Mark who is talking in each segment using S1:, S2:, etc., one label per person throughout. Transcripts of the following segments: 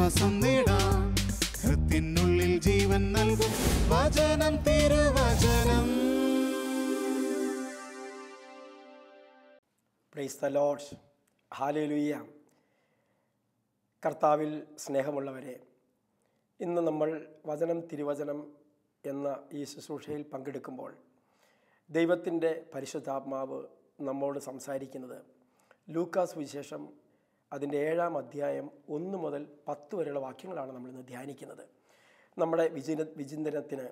S1: ആശ്വാസം നേടാം. ഹൃത്തിനുള്ളിൽ ജീവൻ നൽകും വചനം, തിരുവചനം.
S2: Price the Lord. ഹല്ലേലൂയ. കർത്താവിൽ സ്നേഹമുള്ളവരെ, ഇന്ന് നമ്മൾ വചനം തിരുവചനം എന്ന ഈ ശുശ്രൂഷയിൽ പങ്കെടുക്കുമ്പോൾ ദൈവത്തിൻ്റെ പരിശുദ്ധാത്മാവ് നമ്മോട് സംസാരിക്കുന്നത് ലൂക്കാസ് വിശേഷം അതിൻ്റെ 7-ാം അധ്യായം 1 മുതൽ 10 വരെയുള്ള വാക്യങ്ങളാണ് നമ്മളിന്ന് ധ്യാനിക്കുന്നത്. നമ്മുടെ വിചിന്തനത്തിന്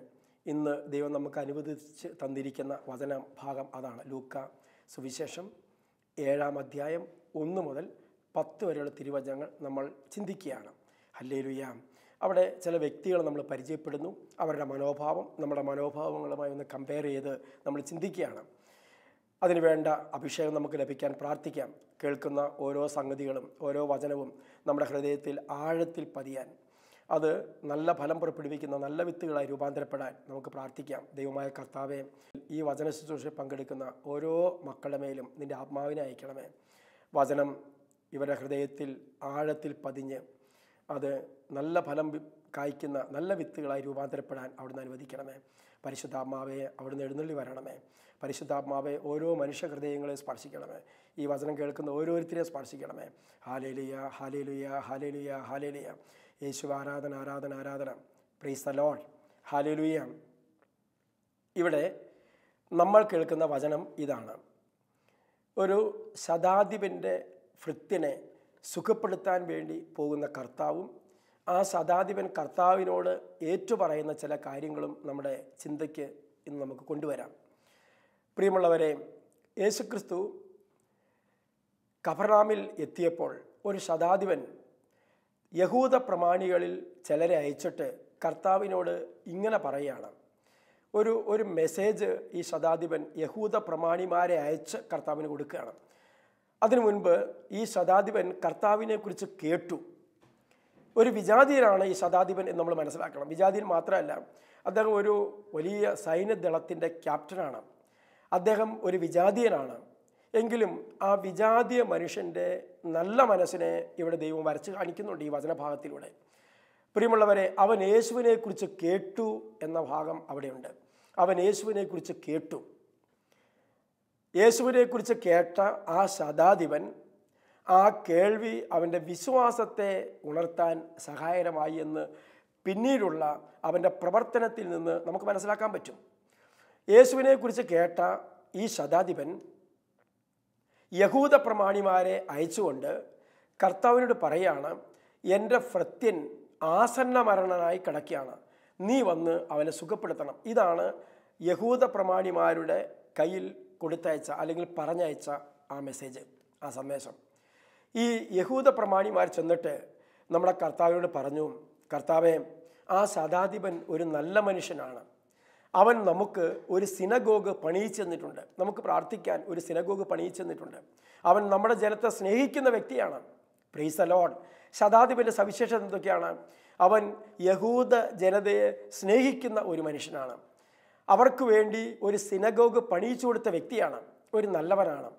S2: ഇന്ന് ദൈവം നമുക്ക് അനുവദിച്ച് തന്നിരിക്കുന്ന വചന ഭാഗം അതാണ്. ലൂക്ക സുവിശേഷം 7-ാം അധ്യായം 1 മുതൽ 10 വരെയുള്ള തിരുവചനങ്ങൾ നമ്മൾ ചിന്തിക്കുകയാണ്. ഹല്ലേലൂയ. അവിടെ ചില വ്യക്തികൾ നമ്മൾ പരിചയപ്പെടുന്നു. അവരുടെ മനോഭാവം നമ്മുടെ മനോഭാവങ്ങളുമായി ഒന്ന് കമ്പയർ ചെയ്ത് നമ്മൾ ചിന്തിക്കുകയാണ്. അതിനു വേണ്ട അഭിഷേകം നമുക്ക് ലഭിക്കാൻ പ്രാർത്ഥിക്കാം. കേൾക്കുന്ന ഓരോ സംഗതികളും ഓരോ വചനവും നമ്മുടെ ഹൃദയത്തിൽ ആഴത്തിൽ പതിയാൻ, അത് നല്ല ഫലം പുറപ്പെടുവിക്കുന്ന നല്ല വിത്തുകളായി രൂപാന്തരപ്പെടാൻ നമുക്ക് പ്രാർത്ഥിക്കാം. ദൈവമായ കർത്താവേ, ഈ വചന ശുശ്രൂഷയിൽ പങ്കെടുക്കുന്ന ഓരോ മക്കളുടെ മേലും നിൻ്റെ ആത്മാവിനെ അയക്കണമേ. വചനം ഇവരുടെ ഹൃദയത്തിൽ ആഴത്തിൽ പതിഞ്ഞ് അത് നല്ല ഫലം കായ്ക്കുന്ന നല്ല വിത്തുകളായി രൂപാന്തരപ്പെടാൻ അവിടുന്ന് അനുവദിക്കണമേ. പരിശുദ്ധാത്മാവെ അവിടുന്ന് എഴുന്നള്ളി വരണമേ. പരിശുദ്ധാത്മാവെ ഓരോ മനുഷ്യ ഹൃദയങ്ങളെ സ്പർശിക്കണമേ. ഈ വചനം കേൾക്കുന്ന ഓരോരുത്തരെയും സ്പർശിക്കണമേ. ഹല്ലേലൂയ, ഹല്ലേലൂയ, ഹല്ലേലൂയ, ഹല്ലേലൂയ. യേശു ആരാധന, ആരാധന, ആരാധന. Praise the Lord. ഹല്ലേലൂയ. ഇവിടെ നമ്മൾ കേൾക്കുന്ന വചനം ഇതാണ്. ഒരു ശതാധിപൻ്റെ ഭൃത്യനെ സുഖപ്പെടുത്താൻ വേണ്ടി പോകുന്ന കർത്താവും ആ ശതാധിപൻ കർത്താവിനോട് ഏറ്റുപറയുന്ന ചില കാര്യങ്ങളും നമ്മുടെ ചിന്തയ്ക്ക് ഇന്ന് നമുക്ക് കൊണ്ടുവരാം. പ്രിയമുള്ളവരെ, യേശുക്രിസ്തു കഫർനാമിൽ എത്തിയപ്പോൾ ഒരു ശതാധിപൻ യഹൂദ പ്രമാണികളിൽ ചിലരെ അയച്ചിട്ട് കർത്താവിനോട് ഇങ്ങനെ പറയുകയാണ്. ഒരു മെസ്സേജ് ഈ ശതാധിപൻ യഹൂദ പ്രമാണിമാരെ അയച്ച് കർത്താവിന് കൊടുക്കുകയാണ്. അതിനു മുൻപ് ഈ ശതാധിപൻ കർത്താവിനെക്കുറിച്ച് കേട്ടു. ഒരു വിജാതീയനാണ് ഈ ശതാധിപൻ എന്ന് നമ്മൾ മനസ്സിലാക്കണം. വിജാതീയൻ മാത്രമല്ല, അദ്ദേഹം ഒരു വലിയ സൈന്യദളത്തിൻ്റെ ക്യാപ്റ്റനാണ്. അദ്ദേഹം ഒരു വിജാതീയനാണ്. എങ്കിലും ആ വിജാതീയ മനുഷ്യൻ്റെ നല്ല മനസ്സിനെ ഇവിടെ ദൈവം വരച്ച് കാണിക്കുന്നുണ്ട് ഈ വചനഭാഗത്തിലൂടെ. പ്രിയമുള്ളവരെ, അവൻ യേശുവിനെക്കുറിച്ച് കേട്ടു എന്ന ഭാഗം അവിടെയുണ്ട്. അവൻ യേശുവിനെക്കുറിച്ച് കേട്ടു. യേശുവിനെക്കുറിച്ച് കേട്ട ആ ശതാധിപൻ, ആ കേൾവി അവൻ്റെ വിശ്വാസത്തെ ഉണർത്താൻ സഹായകരമായി എന്ന് പിന്നീടുള്ള അവൻ്റെ പ്രവർത്തനത്തിൽ നിന്ന് നമുക്ക് മനസ്സിലാക്കാൻ പറ്റും. യേശുവിനെക്കുറിച്ച് കേട്ട ഈ ശതാധിപൻ യഹൂദ പ്രമാണിമാരെ അയച്ചുകൊണ്ട് കർത്താവിനോട് പറയാണ്, എൻ്റെ ഭൃത്യൻ ആസന്ന മരണനായി കിടക്കുകയാണ്, നീ വന്ന് അവനെ സുഖപ്പെടുത്തണം. ഇതാണ് യഹൂദ പ്രമാണിമാരുടെ കയ്യിൽ കൊടുത്തയച്ച അല്ലെങ്കിൽ പറഞ്ഞയച്ച ആ മെസ്സേജ്, ആ സന്ദേശം. ഈ യഹൂദ പ്രമാണിമാർ ചെന്നിട്ട് നമ്മുടെ കർത്താവിനോട് പറഞ്ഞു, കർത്താവേ, ആ ശതാധിപൻ ഒരു നല്ല മനുഷ്യനാണ്. അവൻ നമുക്ക് ഒരു സിനഗോഗ് പണിയിച്ചു തന്നിട്ടുണ്ട്. നമുക്ക് പ്രാർത്ഥിക്കാൻ ഒരു സിനഗോഗ് പണിയിച്ചു തന്നിട്ടുണ്ട്. അവൻ നമ്മുടെ ജനത്തെ സ്നേഹിക്കുന്ന വ്യക്തിയാണ്. Price the Lord. ശതാധിപൻ്റെ സവിശേഷത എന്തൊക്കെയാണ്? അവൻ യഹൂദ ജനതയെ സ്നേഹിക്കുന്ന ഒരു മനുഷ്യനാണ്. അവർക്ക് വേണ്ടി ഒരു സിനഗോഗ് പണിയിച്ചു കൊടുത്ത വ്യക്തിയാണ്. ഒരു നല്ലവനാണ്.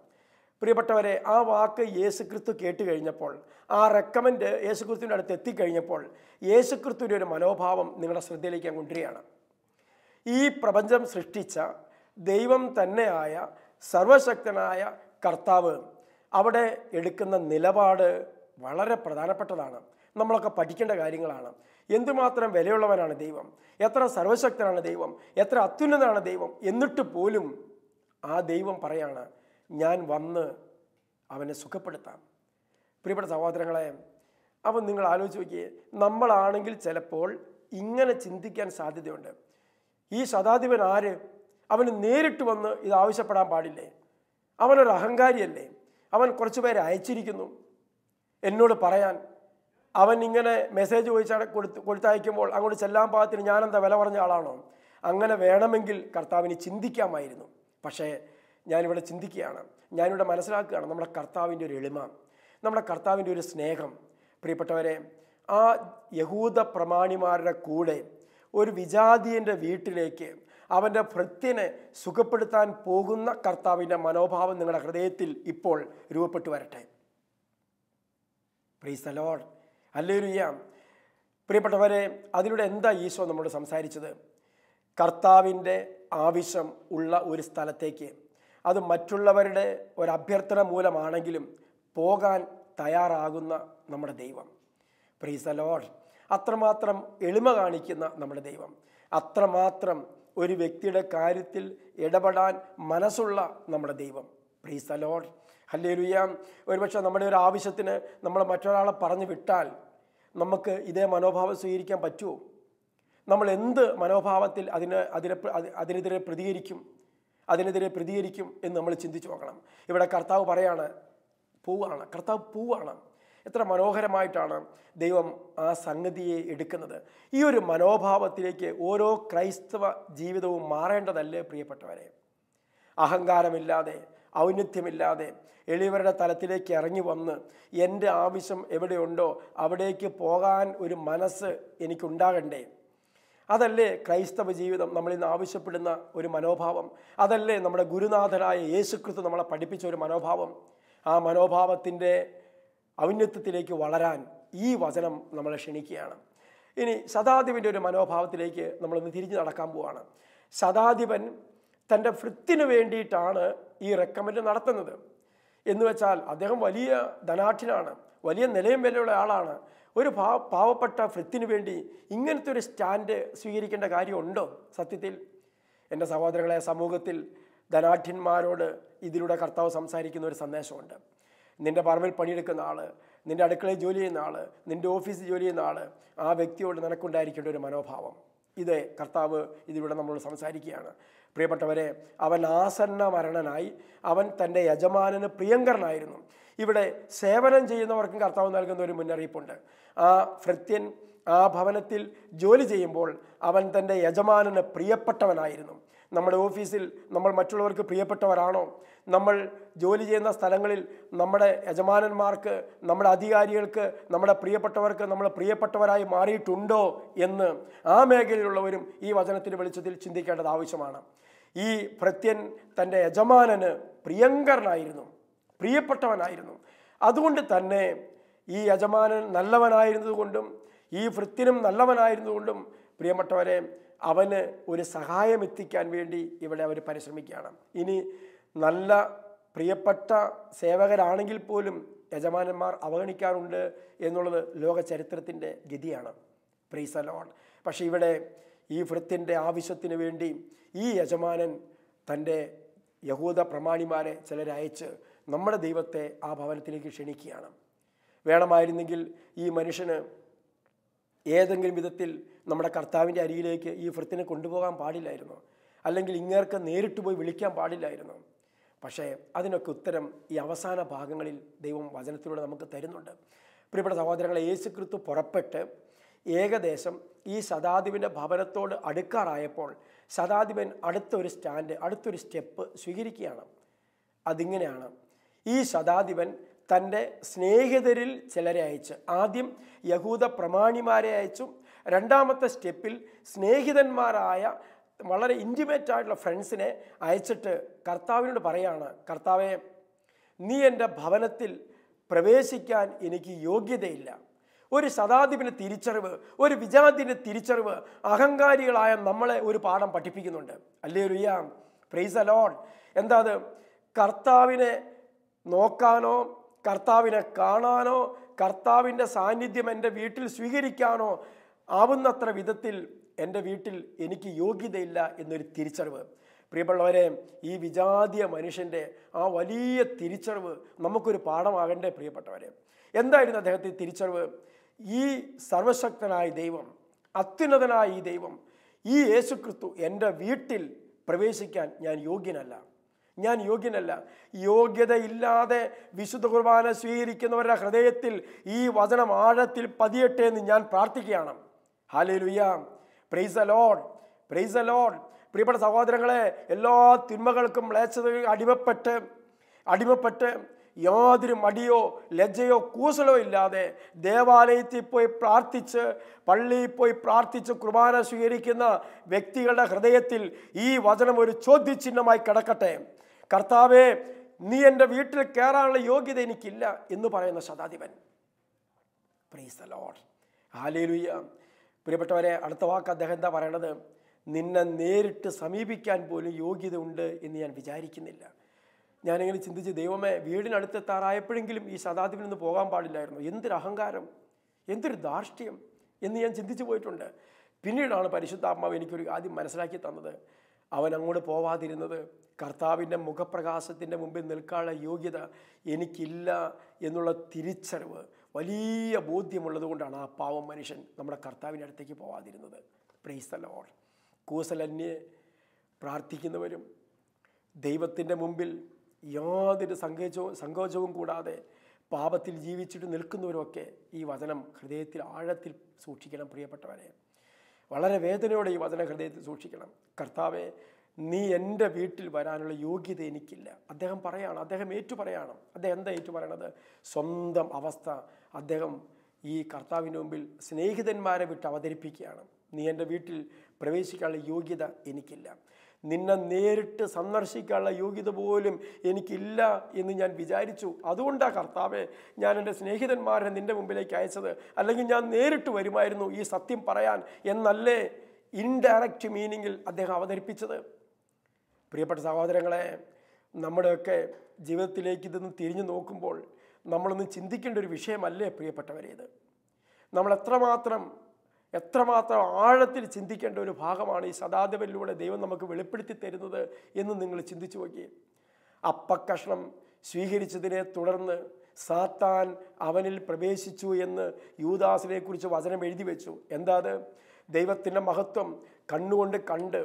S2: പ്രിയപ്പെട്ടവരെ, ആ വാക്ക് യേശുക്രിസ്തു കേട്ട് കഴിഞ്ഞപ്പോൾ, ആ റെക്കമെൻഡ് യേശുക്രിസ്തുവിൻ്റെ അടുത്ത് എത്തിക്കഴിഞ്ഞപ്പോൾ യേശുക്രിസ്തുവിൻ്റെ ഒരു മനോഭാവം നിങ്ങളുടെ ശ്രദ്ധയിലേക്ക് ഞാൻ കൊണ്ടുവരികയാണ്. ഈ പ്രപഞ്ചം സൃഷ്ടിച്ച ദൈവം തന്നെയായ സർവശക്തനായ കർത്താവ് അവിടെ എടുക്കുന്ന നിലപാട് വളരെ പ്രധാനപ്പെട്ടതാണ്. നമ്മളൊക്കെ പഠിക്കേണ്ട കാര്യങ്ങളാണ്. എന്തുമാത്രം വിലയുള്ളവനാണ് ദൈവം, എത്ര സർവശക്തനാണ് ദൈവം, എത്ര അത്യുന്നതനാണ് ദൈവം. എന്നിട്ട് പോലും ആ ദൈവം പറയാണ്, ഞാൻ വന്ന് അവനെ സുഖപ്പെടുത്താം. പ്രിയപ്പെട്ട സഹോദരങ്ങളെ, അപ്പം നിങ്ങൾ ആലോചിച്ച് നോക്കിയേ, നമ്മളാണെങ്കിൽ ചിലപ്പോൾ ഇങ്ങനെ ചിന്തിക്കാൻ സാധ്യതയുണ്ട്. ഈ ശതാധിപൻ ആര്? അവന് നേരിട്ട് വന്ന് ഇത് ആവശ്യപ്പെടാൻ പാടില്ലേ? അവനൊരു അഹങ്കാരിയല്ലേ? അവൻ കുറച്ച് പേരെ അയച്ചിരിക്കുന്നു എന്നോട് പറയാൻ. അവൻ ഇങ്ങനെ മെസ്സേജ് ചോദിച്ചാൽ കൊടുത്തയക്കുമ്പോൾ അങ്ങോട്ട് ചെല്ലാൻ പാകത്തിന് ഞാനെന്താ വില പറഞ്ഞ ആളാണോ? അങ്ങനെ വേണമെങ്കിൽ കർത്താവിന് ചിന്തിക്കാമായിരുന്നു. പക്ഷേ ഞാനിവിടെ ചിന്തിക്കുകയാണ്, ഞാനിവിടെ മനസ്സിലാക്കുകയാണ് നമ്മുടെ കർത്താവിൻ്റെ ഒരു എളിമ, നമ്മുടെ കർത്താവിൻ്റെ ഒരു സ്നേഹം. പ്രിയപ്പെട്ടവരെ, ആ യഹൂദ പ്രമാണിമാരുടെ കൂടെ ഒരു വിജാതീയൻ്റെ വീട്ടിലേക്ക് അവൻ്റെ ഭൃത്യനെ സുഖപ്പെടുത്താൻ പോകുന്ന കർത്താവിൻ്റെ മനോഭാവം നിങ്ങളുടെ ഹൃദയത്തിൽ ഇപ്പോൾ രൂപപ്പെട്ടു വരട്ടെ. Price the Lord. ഹല്ലേലൂയ. പ്രിയപ്പെട്ടവരെ, അതിലൂടെ എന്താ ഈശോ നമ്മോട് സംസാരിച്ചത്? കർത്താവിൻ്റെ ആവശ്യം ഉള്ള ഒരു സ്ഥലത്തേക്ക്, അത് മറ്റുള്ളവരുടെ ഒരഭ്യർത്ഥന മൂലമാണെങ്കിലും പോകാൻ തയ്യാറാകുന്ന നമ്മുടെ ദൈവം. Price the Lord. അത്രമാത്രം എളിമ കാണിക്കുന്ന നമ്മുടെ ദൈവം, അത്രമാത്രം ഒരു വ്യക്തിയുടെ കാര്യത്തിൽ ഇടപെടാൻ മനസ്സുള്ള നമ്മുടെ ദൈവം. Price the Lord. ഹല്ലേലൂയ. ഒരുപക്ഷെ നമ്മുടെ ഒരു ആവശ്യത്തിന് നമ്മൾ മറ്റൊരാളെ പറഞ്ഞു വിട്ടാൽ നമുക്ക് ഇതേ മനോഭാവം സ്വീകരിക്കാൻ പറ്റുമോ? നമ്മൾ എന്ത് മനോഭാവത്തിൽ അതിനെതിരെ പ്രതികരിക്കും എന്ന് നമ്മൾ ചിന്തിച്ചു നോക്കണം. ഇവിടെ കർത്താവ് പറയാണ്, കർത്താവ് പൂവാണ്. എത്ര മനോഹരമായിട്ടാണ് ദൈവം ആ സംഗതിയെ എടുക്കുന്നത്. ഈ ഒരു മനോഭാവത്തിലേക്ക് ഓരോ ക്രൈസ്തവ ജീവിതവും മാറേണ്ടതല്ലേ പ്രിയപ്പെട്ടവരെ? അഹങ്കാരമില്ലാതെ, ഔന്നത്യമില്ലാതെ എളിയവരുടെ തലത്തിലേക്ക് ഇറങ്ങി വന്ന് എൻ്റെ ആവശ്യം എവിടെയുണ്ടോ അവിടേക്ക് പോകാൻ ഒരു മനസ്സ് എനിക്കുണ്ടാകണ്ടേ? അതല്ലേ ക്രൈസ്തവ ജീവിതം നമ്മളിൽ നിന്ന് ആവശ്യപ്പെടുന്ന ഒരു മനോഭാവം? അതല്ലേ നമ്മുടെ ഗുരുനാഥനായ യേശുക്രിസ്തു നമ്മളെ പഠിപ്പിച്ച ഒരു മനോഭാവം? ആ മനോഭാവത്തിൻ്റെ ഔന്നത്യത്തിലേക്ക് വളരാൻ ഈ വചനം നമ്മളെ ക്ഷണിക്കുകയാണ്. ഇനി ശതാധിപൻ്റെ ഒരു മനോഭാവത്തിലേക്ക് നമ്മളൊന്ന് തിരിഞ്ഞു നടക്കാൻ പോവുകയാണ്. ശതാധിപൻ തൻ്റെ ഭൃത്തിന് വേണ്ടിയിട്ടാണ് ഈ റെക്കമെൻഡ് നടത്തുന്നത്. എന്ന് വെച്ചാൽ അദ്ദേഹം വലിയ ധനാഠ്യനാണ്, വലിയ നിലയും വിലയുള്ള ആളാണ്. ഒരു പാവപ്പെട്ട ഭൃത്തിന് വേണ്ടി ഇങ്ങനത്തെ ഒരു സ്റ്റാൻഡ് സ്വീകരിക്കേണ്ട കാര്യമുണ്ടോ? സത്യത്തിൽ എൻ്റെ സഹോദരങ്ങളെ, സമൂഹത്തിൽ ധനാഠ്യന്മാരോട് ഇതിലൂടെ കർത്താവ് സംസാരിക്കുന്ന ഒരു സന്ദേശമുണ്ട്. നിൻ്റെ പറമ്പിൽ പണിയെടുക്കുന്ന ആൾ, നിൻ്റെ അടുക്കളയിൽ ജോലി ചെയ്യുന്ന ആൾ, നിൻ്റെ ഓഫീസിൽ ജോലി ചെയ്യുന്ന ആൾ, ആ വ്യക്തിയോട് നിനക്കുണ്ടായിരിക്കേണ്ട ഒരു മനോഭാവം, ഇത് കർത്താവ് ഇതിലൂടെ നമ്മളോട് സംസാരിക്കുകയാണ്. പ്രിയപ്പെട്ടവരെ, അവൻ ആസന്ന മരണനായി, അവൻ തൻ്റെ യജമാനന് പ്രിയങ്കരനായിരുന്നു. ഇവിടെ സേവനം ചെയ്യുന്നവർക്കും കർത്താവ് നൽകുന്ന ഒരു മുന്നറിയിപ്പുണ്ട്. ആ ഭൃത്യൻ ആ ഭവനത്തിൽ ജോലി ചെയ്യുമ്പോൾ അവൻ തൻ്റെ യജമാനന് പ്രിയപ്പെട്ടവനായിരുന്നു. നമ്മുടെ ഓഫീസിൽ നമ്മൾ മറ്റുള്ളവർക്ക് പ്രിയപ്പെട്ടവരാണോ? നമ്മൾ ജോലി ചെയ്യുന്ന സ്ഥലങ്ങളിൽ നമ്മുടെ യജമാനന്മാർക്ക്, നമ്മുടെ അധികാരികൾക്ക്, നമ്മുടെ പ്രിയപ്പെട്ടവർക്ക് നമ്മൾ പ്രിയപ്പെട്ടവരായി മാറിയിട്ടുണ്ടോ എന്ന് ആ മേഖലയിലുള്ളവരും ഈ വചനത്തിൻ്റെ വെളിച്ചത്തിൽ ചിന്തിക്കേണ്ടത് ആവശ്യമാണ്. ഈ ഭൃത്യൻ തൻ്റെ യജമാനന് പ്രിയങ്കരനായിരുന്നു, പ്രിയപ്പെട്ടവനായിരുന്നു. അതുകൊണ്ട് തന്നെ ഈ യജമാനൻ നല്ലവനായിരുന്നതുകൊണ്ടും ഈ ഭൃത്യനും നല്ലവനായിരുന്നതുകൊണ്ടും പ്രിയപ്പെട്ടവരെ, അവന് ഒരു സഹായം എത്തിക്കാൻ വേണ്ടി ഇവിടെ അവർ പരിശ്രമിക്കുകയാണ്. ഇനി നല്ല പ്രിയപ്പെട്ട സേവകരാണെങ്കിൽ പോലും യജമാനന്മാർ അവഗണിക്കാറുണ്ട് എന്നുള്ളത് ലോക ചരിത്രത്തിൻ്റെ ഗതിയാണ്. Price the Lord. പക്ഷേ ഇവിടെ ഈ ഭൃത്യൻ്റെ ആവശ്യത്തിന് വേണ്ടി ഈ യജമാനൻ തൻ്റെ യഹൂദ പ്രമാണിമാരെ ചിലരെ അയച്ച് നമ്മുടെ ദൈവത്തെ ആ ഭവനത്തിലേക്ക് ക്ഷണിക്കുകയാണ്. വേണമായിരുന്നെങ്കിൽ ഈ മനുഷ്യന് ഏതെങ്കിലും വിധത്തിൽ നമ്മുടെ കർത്താവിൻ്റെ അരികിലേക്ക് ഈ ഭൃത്യനെ കൊണ്ടുപോകാൻ പാടില്ലായിരുന്നു, അല്ലെങ്കിൽ ഇങ്ങേർക്ക് നേരിട്ട് പോയി വിളിക്കാൻ പാടില്ലായിരുന്നു. പക്ഷേ അതിനൊക്കെ ഉത്തരം ഈ അവസാന ഭാഗങ്ങളിൽ ദൈവം വചനത്തിലൂടെ നമുക്ക് തരുന്നുണ്ട്. പ്രിയപ്പെട്ട സഹോദരങ്ങളെ, യേശുക്രിസ്തു പുറപ്പെട്ട് ഏകദേശം ഈ ശതാധിപൻ്റെ ഭവനത്തോട് അടുക്കാറായപ്പോൾ ശതാധിപൻ അടുത്തൊരു സ്റ്റെപ്പ് സ്വീകരിക്കുകയാണ്. അതിങ്ങനെയാണ്. ഈ ശതാധിപൻ തൻ്റെ സ്നേഹിതരിൽ ചിലരെ അയച്ച്, ആദ്യം യഹൂദ പ്രമാണിമാരെ അയച്ചു, രണ്ടാമത്തെ സ്റ്റെപ്പിൽ സ്നേഹിതന്മാരായ വളരെ ഇൻറ്റിമേറ്റ് ആയിട്ടുള്ള ഫ്രണ്ട്സിനെ അയച്ചിട്ട് കർത്താവിനോട് പറയാണ്, കർത്താവേ, നീ എൻ്റെ ഭവനത്തിൽ പ്രവേശിക്കാൻ എനിക്ക് യോഗ്യതയില്ല. ഒരു ശതാധിപൻ്റെ തിരിച്ചറിവ്, ഒരു വിജാതിൻ്റെ തിരിച്ചറിവ് അഹങ്കാരികളായ നമ്മളെ ഒരു പാഠം പഠിപ്പിക്കുന്നുണ്ട്. Hallelujah, praise the Lord. എന്താ അത്? കർത്താവിനെ നോക്കാനോ, കർത്താവിനെ കാണാനോ, കർത്താവിൻ്റെ സാന്നിധ്യം എൻ്റെ വീട്ടിൽ സ്വീകരിക്കാനോ ആവുന്നത്ര വിധത്തിൽ എൻ്റെ വീട്ടിൽ എനിക്ക് യോഗ്യതയില്ല എന്നൊരു തിരിച്ചറിവ്. പ്രിയപ്പെട്ടവരെ, ഈ വിജാതീയ മനുഷ്യൻ്റെ ആ വലിയ തിരിച്ചറിവ് നമുക്കൊരു പാഠമാകണ്ടേ പ്രിയപ്പെട്ടവരെ? എന്തായിരുന്നു അദ്ദേഹത്തിൻ്റെ തിരിച്ചറിവ്? ഈ സർവശക്തനായ ദൈവം, അത്യുന്നതനായ ഈ ദൈവം, ഈ യേശുക്രിസ്തു എൻ്റെ വീട്ടിൽ പ്രവേശിക്കാൻ ഞാൻ യോഗ്യനല്ല. യോഗ്യതയില്ലാതെ വിശുദ്ധ കുർബാന സ്വീകരിക്കുന്നവരുടെ ഹൃദയത്തിൽ ഈ വചനം ആഴത്തിൽ പതിയട്ടെ എന്ന് ഞാൻ പ്രാർത്ഥിക്കുകയാണ്. Hallelujah, praise the Lord, price the Lord. പ്രിയപ്പെട്ട സഹോദരങ്ങളെ, എല്ലാ തിന്മകൾക്കും മ്ലേച്ഛതകൾക്കും അടിമപ്പെട്ട് യാതൊരു മടിയോ ലജ്ജയോ കൂസലോ ഇല്ലാതെ ദേവാലയത്തിൽ പോയി പ്രാർത്ഥിച്ച്, പള്ളിയിൽ പോയി പ്രാർത്ഥിച്ച് കുർബാന സ്വീകരിക്കുന്ന വ്യക്തികളുടെ ഹൃദയത്തിൽ ഈ വചനം ഒരു ചോദ്യചിഹ്നമായി കിടക്കട്ടെ. കർത്താവേ, നീ എൻ്റെ വീട്ടിൽ കയറാനുള്ള യോഗ്യത എനിക്കില്ല എന്ന് പറയുന്ന ശതാധിപൻ. പ്രൈസ് ദി ലോർഡ്, ഹല്ലേലൂയ. പ്രിയപ്പെട്ടവരെ, അടുത്ത വാക്ക് അദ്ദേഹം എന്താ പറയണത്? നിന്നെ നേരിട്ട് സമീപിക്കാൻ പോലും യോഗ്യത ഉണ്ട് എന്ന് ഞാൻ വിചാരിക്കുന്നില്ല. ഞാനിങ്ങനെ ചിന്തിച്ച്, ദൈവമേ, വീടിനടുത്തെത്താറായപ്പോഴെങ്കിലും ഈ ശതാധിപനിൽ നിന്ന് പോകാൻ പാടില്ലായിരുന്നു. എന്തൊരു അഹങ്കാരം, എന്തൊരു ധാർഷ്ട്യം എന്ന് ഞാൻ ചിന്തിച്ചു പോയിട്ടുണ്ട്. പിന്നീടാണ് പരിശുദ്ധാത്മാവ് എനിക്കൊരു ആദ്യം മനസ്സിലാക്കി തന്നത്. അവൻ അങ്ങോട്ട് പോവാതിരുന്നത് കർത്താവിൻ്റെ മുഖപ്രകാശത്തിൻ്റെ മുമ്പിൽ നിൽക്കാനുള്ള യോഗ്യത എനിക്കില്ല എന്നുള്ള തിരിച്ചറിവ്, വലിയ ബോധ്യമുള്ളത് കൊണ്ടാണ് ആ പാവം മനുഷ്യൻ നമ്മുടെ കർത്താവിൻ്റെ അടുത്തേക്ക് പോവാതിരുന്നത്. Praise the Lord. കൂസലന്യെ പ്രാർത്ഥിക്കുന്നവരും ദൈവത്തിൻ്റെ മുമ്പിൽ യാതൊരു സങ്കോചവും കൂടാതെ പാപത്തിൽ ജീവിച്ചിട്ട് നിൽക്കുന്നവരുമൊക്കെ ഈ വചനം ഹൃദയത്തിൽ ആഴത്തിൽ സൂക്ഷിക്കണം. പ്രിയപ്പെട്ടവരെ, വളരെ വേദനയോടെ ഈ വചനം ഹൃദയത്തിൽ സൂക്ഷിക്കണം. കർത്താവെ, നീ എൻ്റെ വീട്ടിൽ വരാനുള്ള യോഗ്യത എനിക്കില്ല. അദ്ദേഹം പറയാണ്, അദ്ദേഹം ഏറ്റുപറയാണ്. അദ്ദേഹം എന്താ ഏറ്റുപറയണത്? സ്വന്തം അവസ്ഥ അദ്ദേഹം ഈ കർത്താവിൻ്റെ മുമ്പിൽ സ്നേഹിതന്മാരെ വിട്ട് അവതരിപ്പിക്കുകയാണ്. നീ എൻ്റെ വീട്ടിൽ പ്രവേശിക്കാനുള്ള യോഗ്യത എനിക്കില്ല. നിന്നെ നേരിട്ട് സന്ദർശിക്കാനുള്ള യോഗ്യത പോലും എനിക്കില്ല എന്ന് ഞാൻ വിചാരിച്ചു. അതുകൊണ്ടാണ് കർത്താവെ ഞാൻ എൻ്റെ സ്നേഹിതന്മാരെ നിൻ്റെ മുമ്പിലേക്ക് അയച്ചത്. അല്ലെങ്കിൽ ഞാൻ നേരിട്ട് വരുമായിരുന്നു ഈ സത്യം പറയാൻ എന്നല്ലേ ഇൻഡയറക്റ്റ് മീനിങ്ങിൽ അദ്ദേഹം അവതരിപ്പിച്ചത്. പ്രിയപ്പെട്ട സഹോദരങ്ങളെ, നമ്മുടെയൊക്കെ ജീവിതത്തിലേക്ക് ഇതൊന്ന് തിരിഞ്ഞു നോക്കുമ്പോൾ നമ്മളൊന്ന് ചിന്തിക്കേണ്ട ഒരു വിഷയമല്ലേ പ്രിയപ്പെട്ടവരെ ഇത്? നമ്മൾ എത്രമാത്രം ആഴത്തിൽ ചിന്തിക്കേണ്ട ഒരു ഭാഗമാണ് ഈ ശതാധിപനിലൂടെ ദൈവം നമുക്ക് വെളിപ്പെടുത്തി തരുന്നത് എന്ന് നിങ്ങൾ ചിന്തിച്ചു നോക്കിയേ. അപ്പക്കഷ്ണം സ്വീകരിച്ചതിനെ തുടർന്ന് സാത്താൻ അവനിൽ പ്രവേശിച്ചു എന്ന് യൂദാസിനെ കുറിച്ച് വചനം എഴുതി വെച്ചു. എന്താ അത്? ദൈവത്തിൻ്റെ മഹത്വം കണ്ണുകൊണ്ട് കണ്ട്,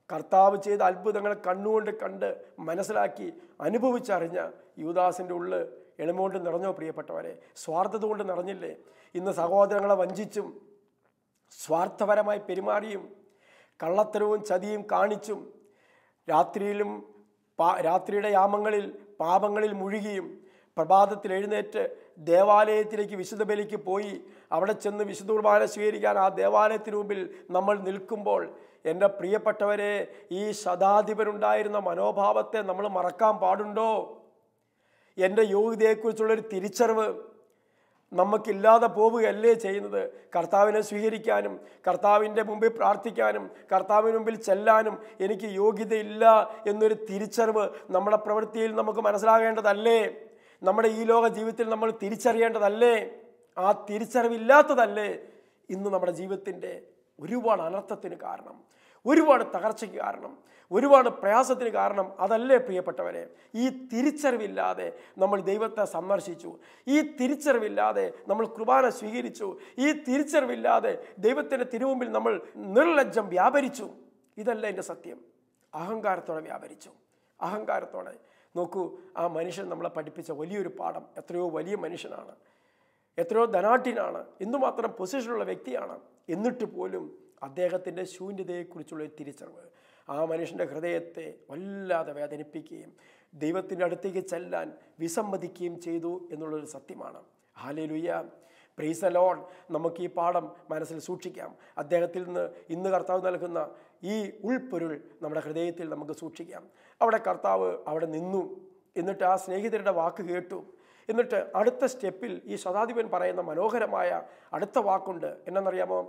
S2: കർത്താവ് ചെയ്ത അത്ഭുതങ്ങൾ കണ്ണുകൊണ്ട് കണ്ട് മനസ്സിലാക്കി അനുഭവിച്ചറിഞ്ഞ യൂദാസിൻ്റെ ഉള്ളിൽ എളിമ നിറഞ്ഞോ പ്രിയപ്പെട്ടവരെ? സ്വാർത്ഥത കൊണ്ട് നിറഞ്ഞില്ലേ? ഇന്ന് സഹോദരങ്ങളെ വഞ്ചിച്ചും സ്വാർത്ഥപരമായി പെരുമാറിയും കള്ളത്തരവും ചതിയും കാണിച്ചും രാത്രിയുടെ യാമങ്ങളിൽ പാപങ്ങളിൽ മുഴുകിയും പ്രഭാതത്തിൽ എഴുന്നേറ്റ് ദേവാലയത്തിലേക്ക് വിശുദ്ധ ബലിക്ക് പോയി അവിടെ ചെന്ന് വിശുദ്ധ കുർബാന സ്വീകരിക്കാൻ ആ ദേവാലയത്തിന് മുമ്പിൽ നമ്മൾ നിൽക്കുമ്പോൾ, എൻ്റെ പ്രിയപ്പെട്ടവരെ, ഈ ശതാധിപനുണ്ടായിരുന്ന മനോഭാവത്തെ നമ്മൾ മറക്കാൻ പാടുണ്ടോ? എൻ്റെ യോഗ്യതയെക്കുറിച്ചുള്ളൊരു തിരിച്ചറിവ് നമുക്കില്ലാതെ പോവുകയല്ലേ ചെയ്യുന്നത്? കർത്താവിനെ സ്വീകരിക്കാനും കർത്താവിൻ്റെ മുമ്പിൽ പ്രാർത്ഥിക്കാനും കർത്താവിന് മുമ്പിൽ ചെല്ലാനും എനിക്ക് യോഗ്യതയില്ല എന്നൊരു തിരിച്ചറിവ് നമ്മുടെ പ്രവൃത്തിയിൽ നമുക്ക് മനസ്സിലാകേണ്ടതല്ലേ? നമ്മുടെ ഈ ലോക ജീവിതത്തിൽ നമ്മൾ തിരിച്ചറിയേണ്ടതല്ലേ? ആ തിരിച്ചറിവില്ലാത്തതല്ലേ ഇന്ന് നമ്മുടെ ജീവിതത്തിൻ്റെ ഒരുപാട് അനർത്ഥത്തിന് കാരണം, ഒരുപാട് തകർച്ചയ്ക്ക് കാരണം, ഒരുപാട് പ്രയാസത്തിന് കാരണം? അതല്ലേ പ്രിയപ്പെട്ടവരെ? ഈ തിരിച്ചറിവില്ലാതെ നമ്മൾ ദൈവത്തെ സന്ദർശിച്ചു, ഈ തിരിച്ചറിവില്ലാതെ നമ്മൾ കുർബാന സ്വീകരിച്ചു, ഈ തിരിച്ചറിവില്ലാതെ ദൈവത്തിൻ്റെ തിരുമുമ്പിൽ നമ്മൾ നിർലജ്ജം വ്യാപരിച്ചു. ഇതല്ല എൻ്റെ സത്യം. അഹങ്കാരത്തോടെ വ്യാപരിച്ചു, അഹങ്കാരത്തോടെ. നോക്കൂ, ആ മനുഷ്യൻ നമ്മളെ പഠിപ്പിച്ച വലിയൊരു പാഠം. എത്രയോ വലിയ മനുഷ്യനാണ്, എത്രയോ ധനാഢ്യനാണ്, എന്തുമാത്രം പൊസിഷനുള്ള വ്യക്തിയാണ്. എന്നിട്ട് പോലും അദ്ദേഹത്തിൻ്റെ ശൂന്യതയെക്കുറിച്ചുള്ള തിരിച്ചറിവ് ആ മനുഷ്യൻ്റെ ഹൃദയത്തെ വല്ലാതെ വേദനിപ്പിക്കുകയും ദൈവത്തിൻ്റെ അടുത്തേക്ക് ചെല്ലാൻ വിസമ്മതിക്കുകയും ചെയ്തു എന്നുള്ളൊരു സത്യമാണ്. Hallelujah, praise the Lord. നമുക്ക് ഈ പാഠം മനസ്സിൽ സൂക്ഷിക്കാം. അദ്ദേഹത്തിൽ നിന്ന് ഇന്ന് കർത്താവ് നൽകുന്ന ഈ ഉൾപ്പൊരുൾ നമ്മുടെ ഹൃദയത്തിൽ നമുക്ക് സൂക്ഷിക്കാം. അവിടെ കർത്താവ് അവിടെ നിന്നു, എന്നിട്ട് ആ സ്നേഹിതരുടെ വാക്ക് കേട്ടു. എന്നിട്ട് അടുത്ത സ്റ്റെപ്പിൽ ഈ ശതാധിപൻ പറയുന്ന മനോഹരമായ അടുത്ത വാക്കുണ്ട്. എന്നറിയാമോ?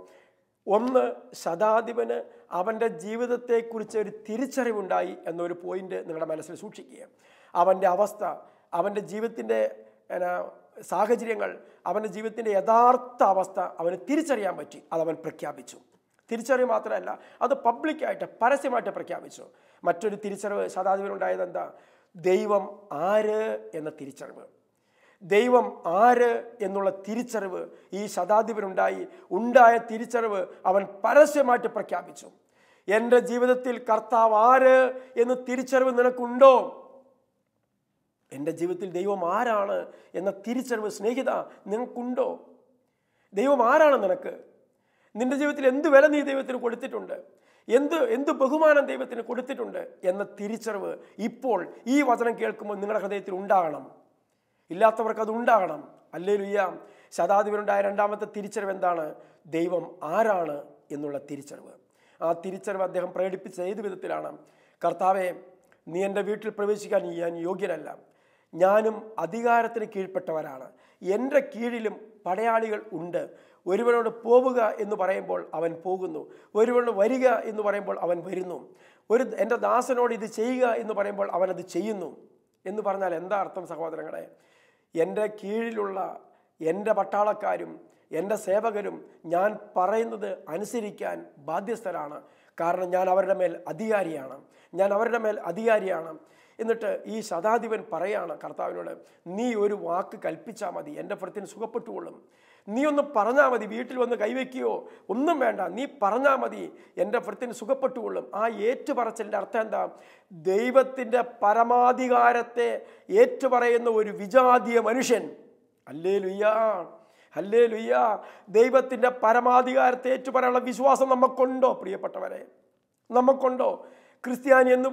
S2: ഒന്ന്, ശതാധിപന് അവൻ്റെ ജീവിതത്തെക്കുറിച്ച് ഒരു തിരിച്ചറിവുണ്ടായി എന്നൊരു പോയിന്റ് നിങ്ങളുടെ മനസ്സിൽ സൂക്ഷിക്കുക. അവൻ്റെ അവസ്ഥ, അവൻ്റെ ജീവിതത്തിൻ്റെ സാഹചര്യങ്ങൾ, അവൻ്റെ ജീവിതത്തിൻ്റെ യഥാർത്ഥ അവസ്ഥ അവന് തിരിച്ചറിയാൻ പറ്റി. അതവൻ പ്രഖ്യാപിച്ചു. തിരിച്ചറിവ് മാത്രമല്ല, അത് പബ്ലിക്കായിട്ട് പരസ്യമായിട്ട് പ്രഖ്യാപിച്ചു. മറ്റൊരു തിരിച്ചറിവ് ശതാധിപനുണ്ടായത് എന്താ? ദൈവം ആര് എന്ന തിരിച്ചറിവ്. ദൈവം ആര് എന്നുള്ള തിരിച്ചറിവ് ഈ ഉണ്ടായ തിരിച്ചറിവ് അവൻ പരസ്യമായിട്ട് പ്രഖ്യാപിച്ചു. എൻ്റെ ജീവിതത്തിൽ കർത്താവ് ആര് എന്ന് തിരിച്ചറിവ് നിനക്കുണ്ടോ? എൻ്റെ ജീവിതത്തിൽ ദൈവം ആരാണ് എന്ന തിരിച്ചറിവ് സ്നേഹിത നിനക്കുണ്ടോ? ദൈവം ആരാണ് നിനക്ക്? നിന്റെ ജീവിതത്തിൽ എന്ത് വില നീ ദൈവത്തിന് കൊടുത്തിട്ടുണ്ട്? എന്ത് ബഹുമാനം ദൈവത്തിന് കൊടുത്തിട്ടുണ്ട് എന്ന തിരിച്ചറിവ് ഇപ്പോൾ ഈ വചനം കേൾക്കുമ്പോൾ നിങ്ങളുടെ ഹൃദയത്തിൽ ഉണ്ടാകണം. ഇല്ലാത്തവർക്ക് അത് ഉണ്ടാകണം. ഹല്ലേലൂയ. ശതാധിപനുണ്ടായ രണ്ടാമത്തെ തിരിച്ചറിവ് എന്താണ്? ദൈവം ആരാണ് എന്നുള്ള തിരിച്ചറിവ്. ആ തിരിച്ചറിവ് അദ്ദേഹം പ്രകടിപ്പിച്ച ഏത് വിധത്തിലാണ്? കർത്താവെ, നീ എൻ്റെ വീട്ടിൽ പ്രവേശിക്കാൻ ഞാൻ യോഗ്യനല്ല. ഞാനും അധികാരത്തിന് കീഴ്പ്പെട്ടവരാണ്. എൻ്റെ കീഴിലും പടയാളികൾ ഉണ്ട്. ഒരുവനോട് പോവുക എന്ന് പറയുമ്പോൾ അവൻ പോകുന്നു, ഒരുവനോട് വരിക എന്ന് പറയുമ്പോൾ അവൻ വരുന്നു, എൻ്റെ ദാസനോട് ഇത് ചെയ്യുക എന്ന് പറയുമ്പോൾ അവനത് ചെയ്യുന്നു. എന്ന് പറഞ്ഞാൽ എന്താ അർത്ഥം സഹോദരങ്ങളെ? എൻ്റെ കീഴിലുള്ള എൻ്റെ പട്ടാളക്കാരും എൻ്റെ സേവകരും ഞാൻ പറയുന്നത് അനുസരിക്കാൻ ബാധ്യസ്ഥരാണ്. കാരണം ഞാൻ അവരുടെ മേൽ അധികാരിയാണ്. എന്നിട്ട് ഈ ശതാധിപൻ പറയാണ് കർത്താവിനോട്, നീ ഒരു വാക്ക് കൽപ്പിച്ചാൽ മതി, എൻ്റെ ഭൃത്യൻ സുഖപ്പെട്ടുകൊള്ളും. നീ ഒന്ന് പറഞ്ഞാൽ മതി, വീട്ടിൽ വന്ന് കൈവയ്ക്കുകയോ ഒന്നും വേണ്ട, നീ പറഞ്ഞാൽ മതി, എൻ്റെ ഭൃത്യൻ സുഖപ്പെട്ടുകൊള്ളും. ആ ഏറ്റുപറച്ചിലിൻ്റെ അർത്ഥം എന്താ? ദൈവത്തിൻ്റെ പരമാധികാരത്തെ ഏറ്റുപറയുന്ന ഒരു വിജാതീയ മനുഷ്യൻ. ഹല്ലേലൂയ. ദൈവത്തിൻ്റെ പരമാധികാരത്തെ ഏറ്റുപറയാനുള്ള വിശ്വാസം നമുക്കുണ്ടോ പ്രിയപ്പെട്ടവരെ? നമുക്കുണ്ടോ? ക്രിസ്ത്യാനി എന്ന്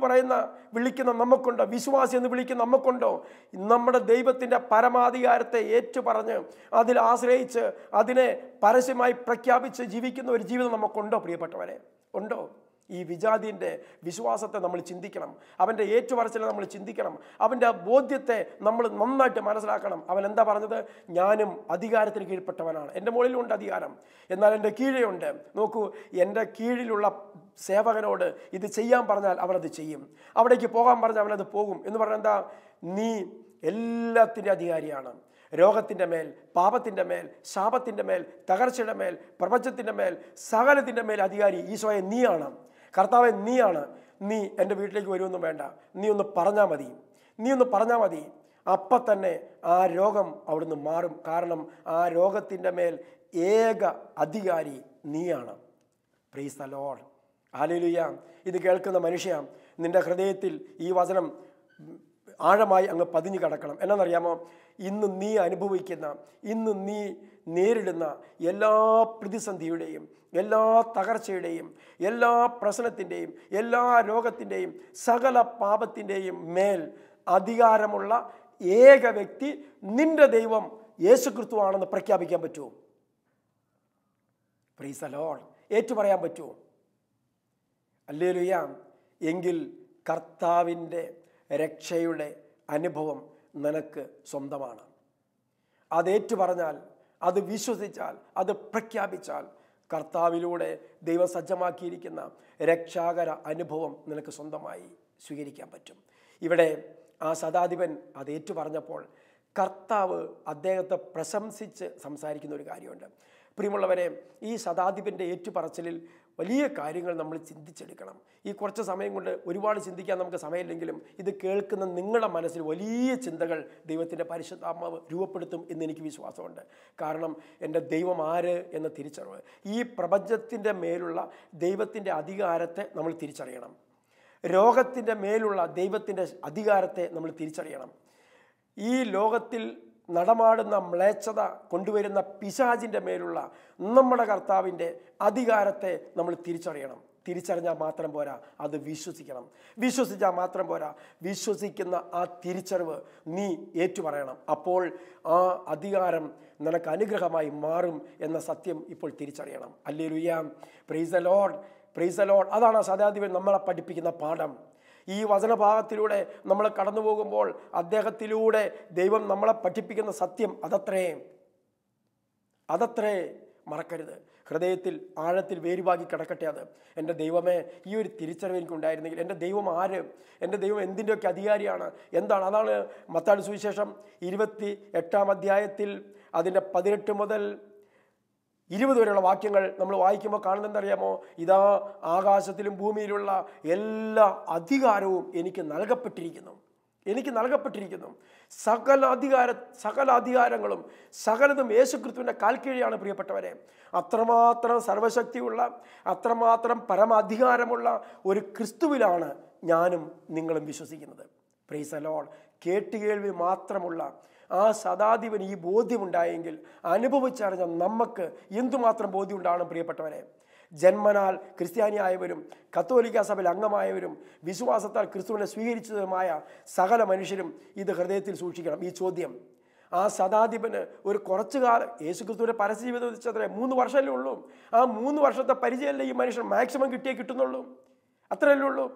S2: വിളിക്കുന്ന നമുക്കുണ്ടോ? വിശ്വാസി എന്ന് വിളിക്കുന്ന നമുക്കുണ്ടോ? നമ്മുടെ ദൈവത്തിൻ്റെ പരമാധികാരത്തെ ഏറ്റുപറഞ്ഞ് അതിൽ ആശ്രയിച്ച് അതിനെ പരസ്യമായി പ്രഖ്യാപിച്ച് ജീവിക്കുന്ന ഒരു ജീവിതം നമുക്കുണ്ടോ പ്രിയപ്പെട്ടവരെ? ഉണ്ടോ? ഈ വിജാതിൻ്റെ വിശ്വാസത്തെ നമ്മൾ ചിന്തിക്കണം, അവൻ്റെ ഏറ്റുപറച്ചിലെ നമ്മൾ ചിന്തിക്കണം, അവൻ്റെ ആ ബോധ്യത്തെ നമ്മൾ നന്നായിട്ട് മനസ്സിലാക്കണം. അവൻ എന്താ പറഞ്ഞത്? ഞാനും അധികാരത്തിന് കീഴ്പ്പെട്ടവനാണ്, എൻ്റെ മുകളിലുണ്ട് അധികാരം, എന്നാൽ എൻ്റെ കീഴെയുണ്ട്. നോക്കൂ, എൻ്റെ കീഴിലുള്ള സേവകനോട് ഇത് ചെയ്യാൻ പറഞ്ഞാൽ അവനത് ചെയ്യും, അവിടേക്ക് പോകാൻ പറഞ്ഞാൽ അവനത് പോകും. എന്ന് പറഞ്ഞാൽ എന്താ? നീ എല്ലാത്തിൻ്റെ അധികാരിയാണ്. രോഗത്തിൻ്റെ മേൽ, പാപത്തിൻ്റെ മേൽ, ശാപത്തിൻ്റെ മേൽ, തകർച്ചയുടെ മേൽ, പ്രപഞ്ചത്തിൻ്റെ മേൽ, സകലത്തിൻ്റെ മേൽ അധികാരി ഈശോയെ നീയാണ്. കർത്താവെ നീയാണ്. നീ എൻ്റെ വീട്ടിലേക്ക് വരുമൊന്നും വേണ്ട, നീ ഒന്ന് പറഞ്ഞാൽ മതി. അപ്പം തന്നെ ആ രോഗം അവിടുന്ന് മാറും. കാരണം ആ രോഗത്തിൻ്റെ മേൽ ഏക അധികാരി നീയാണ്. Price the Lord. ഹല്ലേലൂയ. ഇത് കേൾക്കുന്ന മനുഷ്യ, നിൻ്റെ ഹൃദയത്തിൽ ഈ വചനം ആഴമായി അങ്ങ് പതിഞ്ഞു കിടക്കണം. എന്നാണെന്നറിയാമോ? ഇന്ന് നീ അനുഭവിക്കുന്ന, ഇന്ന് നീ നേരിടുന്ന എല്ലാ പ്രതിസന്ധിയുടെയും, എല്ലാ തകർച്ചയുടെയും, എല്ലാ പ്രശ്നത്തിൻ്റെയും, എല്ലാ രോഗത്തിൻ്റെയും, സകല പാപത്തിൻ്റെയും മേൽ അധികാരമുള്ള ഏക വ്യക്തി നിന്റെ ദൈവം യേശുക്രിസ്തുവാണെന്ന് പ്രഖ്യാപിക്കാൻ പറ്റുമോ? Price the Lord. ഏറ്റുപറയാൻ പറ്റുമോ? ഹല്ലേലൂയ. എങ്കിൽ കർത്താവിൻ്റെ രക്ഷയുടെ അനുഭവം നിനക്ക് സ്വന്തമാണ്. അത് ഏറ്റുപറഞ്ഞാൽ, അത് വിശ്വസിച്ചാൽ, അത് പ്രഖ്യാപിച്ചാൽ കർത്താവിലൂടെ ദൈവം സജ്ജമാക്കിയിരിക്കുന്ന രക്ഷാകര അനുഭവം നിനക്ക് സ്വന്തമായി സ്വീകരിക്കാൻ പറ്റും. ഇവിടെ ആ ശതാധിപൻ അത് ഏറ്റുപറഞ്ഞപ്പോൾ കർത്താവ് അദ്ദേഹത്തെ പ്രശംസിച്ച് സംസാരിക്കുന്ന ഒരു കാര്യമുണ്ട്. പ്രിയമുള്ളവരെ, ഈ ശതാധിപൻ്റെ ഏറ്റുപറച്ചിലിൽ വലിയ കാര്യങ്ങൾ നമ്മൾ ചിന്തിച്ചെടുക്കണം. ഈ കുറച്ച് സമയം കൊണ്ട് ഒരുപാട് ചിന്തിക്കാൻ നമുക്ക് സമയമില്ലെങ്കിലും ഇത് കേൾക്കുന്ന നിങ്ങളുടെ മനസ്സിൽ വലിയ ചിന്തകൾ ദൈവത്തിൻ്റെ പരിശുദ്ധാത്മാവ് രൂപപ്പെടുത്തും എന്നെനിക്ക് വിശ്വാസമുണ്ട്. കാരണം എൻ്റെ ദൈവം ആര് എന്ന തിരിച്ചറിവ്, ഈ പ്രപഞ്ചത്തിൻ്റെ മേലുള്ള ദൈവത്തിൻ്റെ അധികാരത്തെ നമ്മൾ തിരിച്ചറിയണം. രോഗത്തിൻ്റെ മേലുള്ള ദൈവത്തിൻ്റെ അധികാരത്തെ നമ്മൾ തിരിച്ചറിയണം. ഈ ലോകത്തിൽ നടമാടുന്ന മ്ലേച്ഛത കൊണ്ടുവരുന്ന പിശാചിൻ്റെ മേലുള്ള നമ്മുടെ കർത്താവിൻ്റെ അധികാരത്തെ നമ്മൾ തിരിച്ചറിയണം. തിരിച്ചറിഞ്ഞാൽ മാത്രം പോരാ, അത് വിശ്വസിക്കണം. വിശ്വസിച്ചാൽ മാത്രം പോരാ, വിശ്വസിക്കുന്ന ആ തിരിച്ചറിവ് നീ ഏറ്റുപറയണം. അപ്പോൾ ആ അധികാരം നിനക്ക് അനുഗ്രഹമായി മാറും എന്ന സത്യം ഇപ്പോൾ തിരിച്ചറിയണം. Hallelujah. Praise the Lord. Price the Lord. അതാണ് ശതാധിപൻ നമ്മളെ പഠിപ്പിക്കുന്ന പാഠം. ഈ വചനഭാഗത്തിലൂടെ നമ്മൾ കടന്നു പോകുമ്പോൾ അദ്ദേഹത്തിലൂടെ ദൈവം നമ്മളെ പഠിപ്പിക്കുന്ന സത്യം അതത്രേ മറക്കരുത്. ഹൃദയത്തിൽ ആഴത്തിൽ വേരുവാക്കി കിടക്കട്ടെ അത്. എൻ്റെ ദൈവമേ, ഈ ഒരു തിരിച്ചറിവ് എനിക്കുണ്ടായിരുന്നെങ്കിൽ, എൻ്റെ ദൈവം ആര്, എൻ്റെ ദൈവം എന്തിൻ്റെയൊക്കെ അധികാരിയാണ്, എന്താണ്. അതാണ് മത്തായി സുവിശേഷം 28-ാം അധ്യായത്തിൽ അതിൻ്റെ 18 മുതൽ 20 വരെയുള്ള വാക്യങ്ങൾ നമ്മൾ വായിക്കുമ്പോൾ കാണുന്നതെന്തറിയാമോ? ഇതാ ആകാശത്തിലും ഭൂമിയിലുള്ള എല്ലാ അധികാരവും എനിക്ക് നൽകപ്പെട്ടിരിക്കുന്നു. സകല അധികാരങ്ങളും സകലതും യേശുക്രിസ്തുവിൻ്റെ കാൽക്കീഴിലാണ് പ്രിയപ്പെട്ടവരെ. അത്രമാത്രം സർവശക്തിയുള്ള, അത്രമാത്രം പരമാധികാരമുള്ള ഒരു ക്രിസ്തുവിലാണ് ഞാനും നിങ്ങളും വിശ്വസിക്കുന്നത്. Price the Lord. കേട്ടുകേൾവി മാത്രമുള്ള ആ ശതാധിപന് ഈ ബോധ്യമുണ്ടായെങ്കിൽ അനുഭവിച്ചറിഞ്ഞ നമുക്ക് എന്തുമാത്രം ബോധ്യം ഉണ്ടാകണം പ്രിയപ്പെട്ടവരെ. ജന്മനാൽ ക്രിസ്ത്യാനിയായവരും കത്തോലിക്ക സഭയിൽ അംഗമായവരും വിശ്വാസത്താൽ ക്രിസ്തുവിനെ സ്വീകരിച്ചതുമായ സകല മനുഷ്യരും ഇത് ഹൃദയത്തിൽ സൂക്ഷിക്കണം. ഈ ചോദ്യം ആ ശതാധിപന് ഒരു കുറച്ചു കാലം യേശുക്രിസ്തുവിൻ്റെ പരസ്യജീവിതം വെച്ചത്രേ 3 വർഷമല്ലേ ഉള്ളൂ. ആ 3 വർഷത്തെ പരിചയമല്ലേ ഈ മനുഷ്യൻ മാക്സിമം കിട്ടുന്നുള്ളൂ. അത്രയല്ലേ ഉള്ളൂ.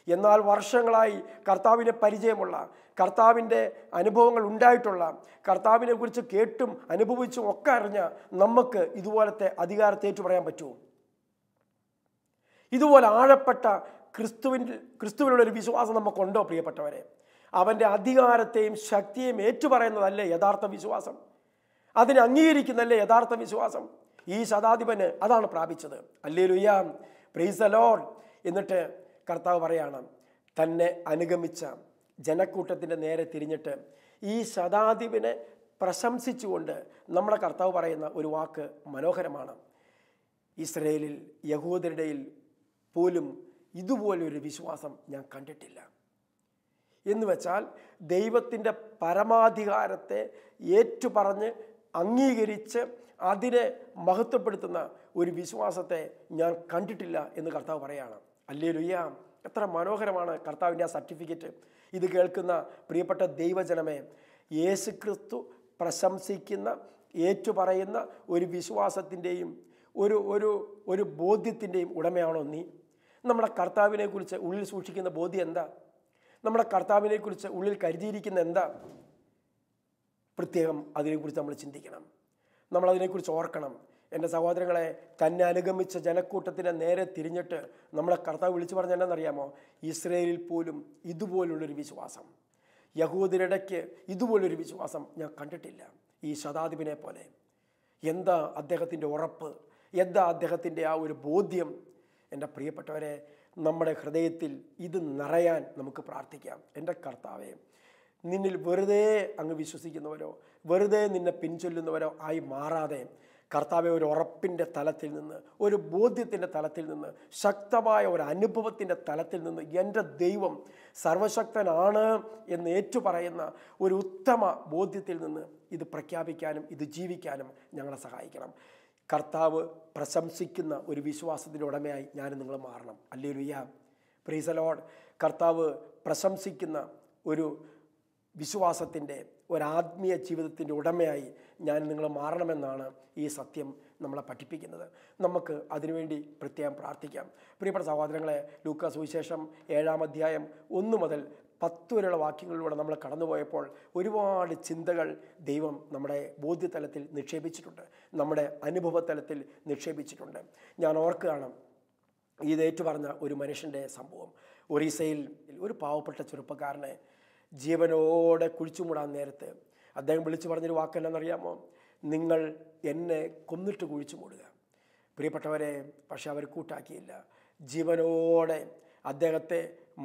S2: എന്നാൽ വർഷങ്ങളായി കർത്താവിനെ പരിചയമുള്ള, കർത്താവിൻ്റെ അനുഭവങ്ങൾ ഉണ്ടായിട്ടുള്ള, കർത്താവിനെ കുറിച്ച് കേട്ടും അനുഭവിച്ചും ഒക്കെ അറിഞ്ഞ നമുക്ക് ഇതുപോലത്തെ അധികാരത്തെ ഏറ്റുപറയാൻ പറ്റുമോ? ഇതുപോലെ ആഴപ്പെട്ട ക്രിസ്തുവിനുള്ളൊരു വിശ്വാസം നമുക്കുണ്ടോ പ്രിയപ്പെട്ടവരെ? അവൻ്റെ അധികാരത്തെയും ശക്തിയെയും ഏറ്റുപറയുന്നതല്ലേ യഥാർത്ഥ വിശ്വാസം? അതിനെ അംഗീകരിക്കുന്നതല്ലേ യഥാർത്ഥ വിശ്വാസം? ഈ ശതാധിപന് അതാണ് പ്രാപിച്ചത്. Hallelujah, praise the Lord. എന്നിട്ട് കർത്താവ് പറയാണ്, തന്നെ അനുഗമിച്ച ജനക്കൂട്ടത്തിൻ്റെ നേരെ തിരിഞ്ഞിട്ട് ഈ ശതാധിപനെ പ്രശംസിച്ചുകൊണ്ട് നമ്മുടെ കർത്താവ് പറയുന്ന ഒരു വാക്ക് മനോഹരമാണ്. ഇസ്രായേലിൽ യഹൂദരുടെയിൽ പോലും ഇതുപോലൊരു വിശ്വാസം ഞാൻ കണ്ടിട്ടില്ല എന്ന് വെച്ചാൽ ദൈവത്തിൻ്റെ പരമാധികാരത്തെ ഏറ്റുപറഞ്ഞ് അംഗീകരിച്ച് അതിനെ മഹത്വപ്പെടുത്തുന്ന ഒരു വിശ്വാസത്തെ ഞാൻ കണ്ടിട്ടില്ല എന്ന് കർത്താവ് പറയാണ്. ഹല്ലേലൂയ, എത്ര മനോഹരമാണ് കർത്താവിൻ്റെ ആ സർട്ടിഫിക്കറ്റ്. ഇത് കേൾക്കുന്ന പ്രിയപ്പെട്ട ദൈവജനമേ, യേശുക്രിസ്തു പ്രശംസിക്കുന്ന, ഏറ്റുപറയുന്ന ഒരു വിശ്വാസത്തിൻ്റെയും ഒരു ബോധ്യത്തിൻ്റെയും ഉടമയാണോ നീ? നമ്മുടെ കർത്താവിനെക്കുറിച്ച് ഉള്ളിൽ സൂക്ഷിക്കുന്ന ബോധ്യം എന്താ? നമ്മുടെ കർത്താവിനെക്കുറിച്ച് ഉള്ളിൽ കരുതിയിരിക്കുന്ന എന്താ? പ്രത്യേകം അതിനെക്കുറിച്ച് നമ്മൾ ചിന്തിക്കണം, നമ്മളതിനെക്കുറിച്ച് ഓർക്കണം. എൻ്റെ സഹോദരങ്ങളെ, തന്നെ അനുഗമിച്ച ജനക്കൂട്ടത്തിനെ നേരെ തിരിഞ്ഞിട്ട് നമ്മളെ കർത്താവ് വിളിച്ചു പറഞ്ഞ എന്താണെന്നറിയാമോ? ഇസ്രായേലിൽ പോലും ഇതുപോലുള്ളൊരു വിശ്വാസം, യഹൂദരിടയ്ക്ക് ഇതുപോലൊരു വിശ്വാസം ഞാൻ കണ്ടിട്ടില്ല ഈ ശതാധിപനെ പോലെ. എന്താ അദ്ദേഹത്തിൻ്റെ ഉറപ്പ്, എന്താ അദ്ദേഹത്തിൻ്റെ ആ ഒരു ബോധ്യം? എൻ്റെ പ്രിയപ്പെട്ടവരെ, നമ്മുടെ ഹൃദയത്തിൽ ഇത് നിറയാൻ നമുക്ക് പ്രാർത്ഥിക്കാം. എൻ്റെ കർത്താവേ, നിന്നിൽ വെറുതെ അങ്ങ് വിശ്വസിക്കുന്നവരോ വെറുതെ നിന്നെ പിൻചൊല്ലുന്നവരോ ആയി മാറാതെ, കർത്താവെ, ഒരു ഉറപ്പിൻ്റെ തലത്തിൽ നിന്ന്, ഒരു ബോധ്യത്തിൻ്റെ തലത്തിൽ നിന്ന്, ശക്തമായ ഒരു അനുഭവത്തിൻ്റെ തലത്തിൽ നിന്ന് എൻ്റെ ദൈവം സർവശക്തനാണ് എന്ന് ഏറ്റുപറയുന്ന ഒരു ഉത്തമ ബോധ്യത്തിൽ നിന്ന് ഇത് പ്രഖ്യാപിക്കാനും ഇത് ജീവിക്കാനും ഞങ്ങളെ സഹായിക്കണം. കർത്താവ് പ്രശംസിക്കുന്ന ഒരു വിശ്വാസത്തിൻ്റെ ഉടമയായി ഞാനും നിങ്ങൾ മാറണം. Hallelujah, praise the Lord. കർത്താവ് പ്രശംസിക്കുന്ന ഒരു വിശ്വാസത്തിൻ്റെ, ഒരാത്മീയ ജീവിതത്തിൻ്റെ ഉടമയായി ഞാൻ നിങ്ങൾ മാറണമെന്നാണ് ഈ സത്യം നമ്മളെ പഠിപ്പിക്കുന്നത്. നമുക്ക് അതിനുവേണ്ടി പ്രത്യേകം പ്രാർത്ഥിക്കാം. പ്രിയപ്പെട്ട സഹോദരങ്ങളെ, ലൂക്കാ സുവിശേഷം 7-ാം അധ്യായം 1 മുതൽ 10 വരെയുള്ള വാക്യങ്ങളിലൂടെ നമ്മൾ കടന്നുപോയപ്പോൾ ഒരുപാട് ചിന്തകൾ ദൈവം നമ്മുടെ ബോധ്യതലത്തിൽ നിക്ഷേപിച്ചിട്ടുണ്ട്, നമ്മുടെ അനുഭവതലത്തിൽ നിക്ഷേപിച്ചിട്ടുണ്ട്. ഞാൻ ഓർക്കുകയാണ് ഇത് ഏറ്റുപറഞ്ഞ ഒരു മനുഷ്യൻ്റെ സംഭവം. ഒറീസയിൽ ഒരു പാവപ്പെട്ട ചെറുപ്പക്കാരനെ ജീവനോടെ കുഴിച്ചുമൂടാൻ നേരത്ത് അദ്ദേഹം വിളിച്ചു പറഞ്ഞൊരു വാക്ക് എന്നാണെന്നറിയാമോ? നിങ്ങൾ എന്നെ കൊന്നിട്ട് കുഴിച്ചു മൂടുക. പ്രിയപ്പെട്ടവരെ, പക്ഷെ അവർ കൂട്ടാക്കിയില്ല. ജീവനോടെ അദ്ദേഹത്തെ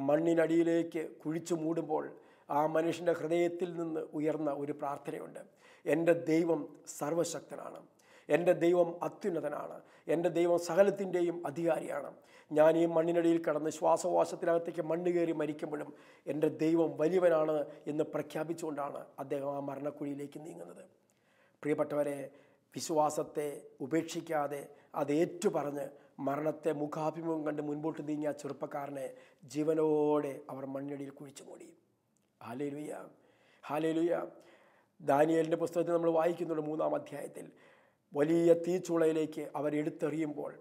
S2: മണ്ണിനടിയിലേക്ക് കുഴിച്ചു മൂടുമ്പോൾ ആ മനുഷ്യൻ്റെ ഹൃദയത്തിൽ നിന്ന് ഉയർന്ന ഒരു പ്രാർത്ഥനയുണ്ട്. എൻ്റെ ദൈവം സർവശക്തനാണ്, എൻ്റെ ദൈവം അത്യുന്നതനാണ്, എൻ്റെ ദൈവം സകലത്തിൻ്റെയും അധികാരിയാണ്. ഞാൻ ഈ മണ്ണിനടിയിൽ കിടന്ന് ശ്വാസകോശത്തിനകത്തേക്ക് മണ്ണ് കയറി മരിക്കുമ്പോഴും എൻ്റെ ദൈവം വലിയവനാണ് എന്ന് പ്രഖ്യാപിച്ചുകൊണ്ടാണ് അദ്ദേഹം ആ മരണക്കുഴിയിലേക്ക് നീങ്ങുന്നത്. പ്രിയപ്പെട്ടവരെ, വിശ്വാസത്തെ ഉപേക്ഷിക്കാതെ അത് ഏറ്റുപറഞ്ഞ് മരണത്തെ മുഖാഭിമുഖം കണ്ട് മുൻപോട്ട് നീങ്ങിയ ചെറുപ്പക്കാരനെ ജീവനോടെ അവർ മണ്ണിനടിയിൽ കുഴിച്ചു മൂടി. Hallelujah, hallelujah. ദാനിയേലിൻ്റെ പുസ്തകത്തിൽ നമ്മൾ വായിക്കുന്നുണ്ട് 3-ാം അധ്യായത്തിൽ വലിയ തീച്ചുളയിലേക്ക് അവർ എടുത്തെറിയുമ്പോൾ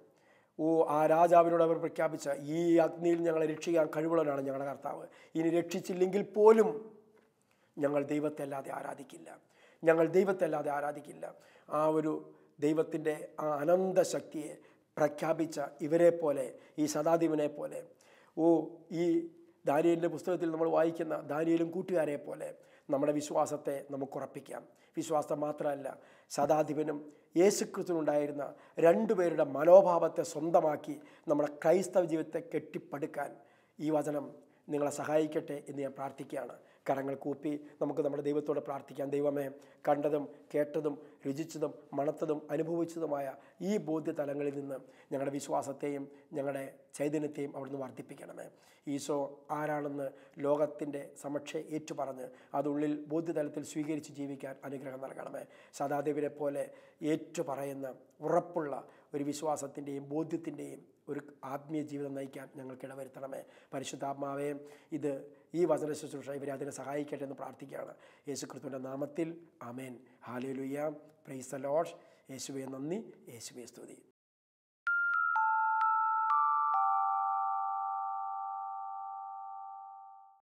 S2: ആ രാജാവിനോട് അവർ പ്രഖ്യാപിച്ച, ഈ അഗ്നിയിൽ ഞങ്ങളെ രക്ഷിക്കാൻ കഴിവുള്ളവനാണ് ഞങ്ങളുടെ കർത്താവ്. ഇനി രക്ഷിച്ചില്ലെങ്കിൽ പോലും ഞങ്ങൾ ദൈവത്തെ അല്ലാതെ ആരാധിക്കില്ല, ഞങ്ങൾ ദൈവത്തെ അല്ലാതെ ആരാധിക്കില്ല. ആ ഒരു ദൈവത്തിൻ്റെ ആ അനന്ത ശക്തിയെ പ്രഖ്യാപിച്ച ഇവരെ പോലെ, ഈ ശതാധിപനെ പോലെ, ഈ ദാനിയേലിൻ്റെ പുസ്തകത്തിൽ നമ്മൾ വായിക്കുന്ന ദാനിയേലും കൂട്ടുകാരെ പോലെ നമ്മുടെ വിശ്വാസത്തെ നമുക്ക് ഉറപ്പിക്കാം. വിശ്വാസം മാത്രമല്ല, ശതാധിപനും യേശുക്രിസ്തുവിനുണ്ടായിരുന്ന 2 പേരുടെ മനോഭാവത്തെ സ്വന്തമാക്കി നമ്മുടെ ക്രൈസ്തവ ജീവിതത്തെ കെട്ടിപ്പടുക്കാൻ ഈ വചനം നിങ്ങളെ സഹായിക്കട്ടെ എന്ന് ഞാൻ പ്രാർത്ഥിക്കുകയാണ്. കരങ്ങൾ കൂപ്പി നമുക്ക് നമ്മുടെ ദൈവത്തോട് പ്രാർത്ഥിക്കാം. ദൈവമേ, കണ്ടതും കേട്ടതും രുചിച്ചതും മണത്തതും അനുഭവിച്ചതുമായ ഈ ബോധ്യതലങ്ങളിൽ നിന്ന് ഞങ്ങളുടെ വിശ്വാസത്തെയും ഞങ്ങളുടെ ചൈതന്യത്തെയും അവിടുന്ന് വർദ്ധിപ്പിക്കണമേ. ഈശോ ആരാണെന്ന് ലോകത്തിൻ്റെ സമക്ഷെ ഏറ്റുപറഞ്ഞ് അതുള്ളിൽ ബോധ്യതലത്തിൽ സ്വീകരിച്ച് ജീവിക്കാൻ അനുഗ്രഹം നൽകണമേ. ശതാധിപനെ പോലെ ഏറ്റുപറയുന്ന ഉറപ്പുള്ള ഒരു വിശ്വാസത്തിൻ്റെയും ബോധ്യത്തിൻ്റെയും ഒരു ആത്മീയ ജീവിതം നയിക്കാൻ ഞങ്ങൾക്ക് ഇടവരുത്തണമേ. പരിശുദ്ധാത്മാവേ, ഈ വചന ശുശ്രൂഷ ഇവരെ അതിനെ സഹായിക്കട്ടെ എന്ന് പ്രാർത്ഥിക്കുകയാണ്. യേശുക്രിസ്തുവിൻ്റെ നാമത്തിൽ ആമേൻ. ഹല്ലേലൂയ, പ്രൈസ് ദി ലോർഡ്. യേശുവേ നന്ദി, യേശുവേ സ്തുതി.